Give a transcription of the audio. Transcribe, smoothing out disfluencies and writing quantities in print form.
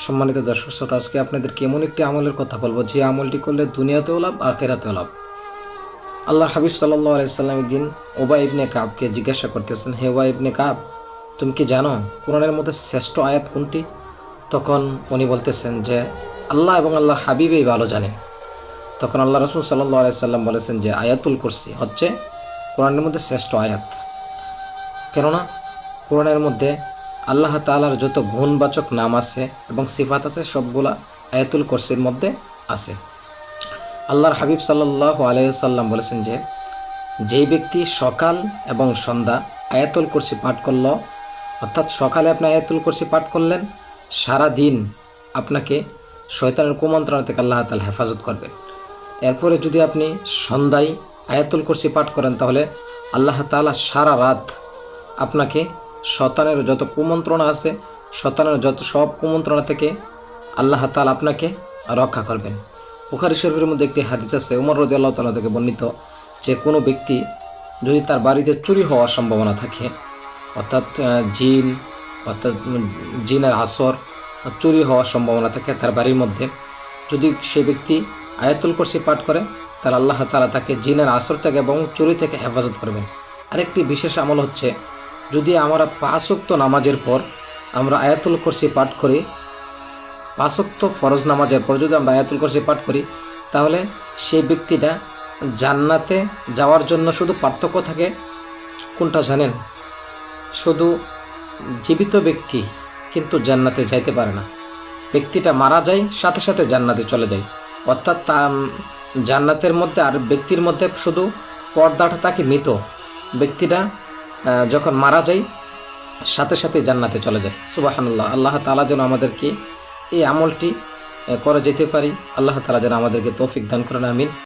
সম্মানিত দর্শক শ্রোতা, আজকে আপনাদেরকে এমন একটি আমলের কথা বলবো যে আমলটি করলে দুনিয়াতেও লাভ, আখিরাতেও লাভ। আল্লাহর হাবিব সাল্লাল্লাহু আলাইহি সাল্লাম একদিন উবাই ইবনে কাবকে জিজ্ঞাসা করতেছেন, হে উবাই ইবনে কাব, তুমি কি জানো কোরআনের মধ্যে শ্রেষ্ঠ আয়াত কোনটি? তখন উনি বলতেছেন যে আল্লাহ এবং আল্লাহর হাবিবই ভালো জানেন। তখন আল্লাহ রাসূল সাল্লাল্লাহু আলাইহি সাল্লাম বলেছেন যে আয়াতুল কুরসি হচ্ছে কোরআনের মধ্যে শ্রেষ্ঠ আয়াত। কেননা কোরআনের মধ্যে আল্লাহ তাআলার যত গুণবাচক নাম আছে এবং সিফাত আছে সবগুলা আয়াতুল কুরসির মধ্যে আছে। আল্লাহর হাবিব সাল্লাল্লাহু আলাইহি সাল্লাম বলেছেন যে যেই ব্যক্তি সকাল এবং সন্ধ্যা আয়াতুল কুরসি পাঠ করল, অর্থাৎ সকালে আপনি আয়াতুল কুরসি পাঠ করলেন, সারা দিন আপনাকে শয়তানের কুমন্ত্রণা থেকে আল্লাহ তাআলা হেফাজত করবেন। এরপরে যদি আপনি সন্ধ্যায় আয়াতুল কুরসি পাঠ করেন, তাহলে আল্লাহ তাআলা সারা রাত আপনাকে শয়তানের যত কুমন্ত্রণা আছে, শয়তানের যত সব কুমন্ত্রণা থেকে আল্লাহ তাআলা আপনাকে রক্ষা করবেন। বুখারী শরীফের মধ্যে একটি হাদিস আছে, ওমর রাদিয়াল্লাহু তাআলা থেকে বর্ণিত, যে কোনো ব্যক্তি যদি তার বাড়িতে চুরি হওয়ার সম্ভাবনা থাকে, অর্থাৎ জিনের আসর চুরি হওয়ার সম্ভাবনা থাকে তার বাড়ির মধ্যে, যদি সে ব্যক্তি আয়াতুল কুরসি পাঠ করে, তাহলে আল্লাহ তাআলা তাকে জিনের আসর থেকে এবং চুরি থেকে হেফাজত করবেন। আরেকটি বিশেষ আমল হচ্ছে, যদি আমরা 5 ওয়াক্ত নামাজের পর আমরা আয়াতুল কুরসি পাঠ করি, 5 ওয়াক্ত ফরজ নামাজের পর যদি আমরা আয়াতুল কুরসি পাঠ করি, তাহলে সেই ব্যক্তিটা জান্নাতে যাওয়ার জন্য শুধু পার্থক্য থাকে কোনটা জানেন? শুধু জীবিত ব্যক্তি কিন্তু জান্নাতে যাইতে পারে না। ব্যক্তিটা মারা যায়, সাথে সাথে জান্নাতে চলে যায়, অর্থাৎ জান্নাতের মধ্যে আর ব্যক্তির মধ্যে শুধু পর্দাটা থাকে মৃত। ব্যক্তিটা যখন মারা যায় সাথে সাথে জান্নাতে চলে যায়। সুবহানাল্লাহ। আল্লাহ তাআলা যেন আমাদেরকে এই আমলটি করে যেতে পারি, আল্লাহ তাআলা যেন আমাদেরকে তৌফিক দান করেন, আমিন।